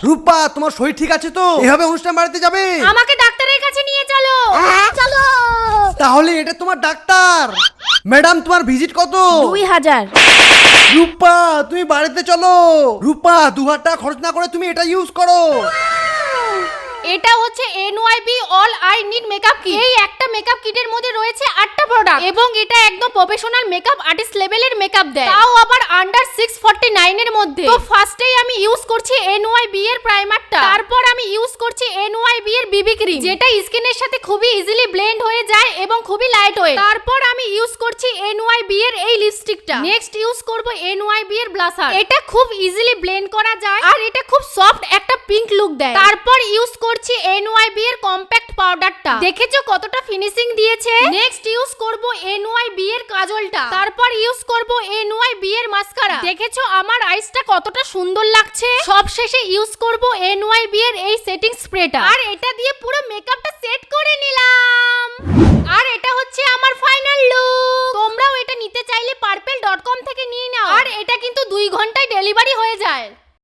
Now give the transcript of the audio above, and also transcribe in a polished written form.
রূপা তোমার শরীর ঠিক আছে তো? এভাবে অনুষ্ঠান বাড়িতে যাবে? আমাকে ডাক্তারের কাছে নিয়ে চলো। চলো। তাহলে এটা তোমার ডাক্তার। ম্যাডাম তোমার ভিজিট কত? 2000। রূপা তুমি বাড়িতে চলো। রূপা 2000 টাকা খরচ না করে তুমি এটা ইউজ করো। এটা হচ্ছে NYB all I need makeup kit. এই একটা মেকআপ কিটের মধ্যে রয়েছে 8টা প্রোডাক্ট এবং এটা একদম প্রফেশনাল মেকআপ আর্টিস্ট লেভেলের মেকআপ দেয়, তাও আবার আন্ডার 649 এর মধ্যে। তো ফার্স্টেই আমি ইউজ করছি NYB এর প্রাইমারটা, তারপর আমি ইউজ করছি NYB এর বিবি ক্রিম, যেটা স্কিনের সাথে খুবই ইজিলি ব্লেন্ড হয়ে যায় এবং খুবই লাইট ওয়েট। তারপর আমি ইউজ করছি NYB এর এই লিপস্টিকটা। নেক্সট ইউজ করব NYB এর ব্লাশার। এটা খুব ইজিলি ব্লেন্ড করা যায় আর এটা খুব সফট একটা পিঙ্ক লুক দেয়। তারপর ইউজ করছি NYB এর কম্প্যাক্ট পাউডারটা। দেখেছো কতটা ফিনিশিং দিয়েছে। নেক্সট ইউজ করব NYB এর কাজলটা। তারপর ইউজ করব NYB এর মাস্কারা। দেখেছো আমার আইসটা কতটা সুন্দর লাগছে। সবশেষে ইউজ করব NYB এর এই সেটিং স্প্রেটা। আর এটা দিয়ে পুরো মেকআপটা সেট করে নিলাম। আর এটা হচ্ছে আমার ফাইনাল লুক। তোমরাও এটা নিতে চাইলে purple.com থেকে নিয়ে নাও। আর এটা কিন্তু 2 ঘন্টায় ডেলিভারি হয়ে যায়।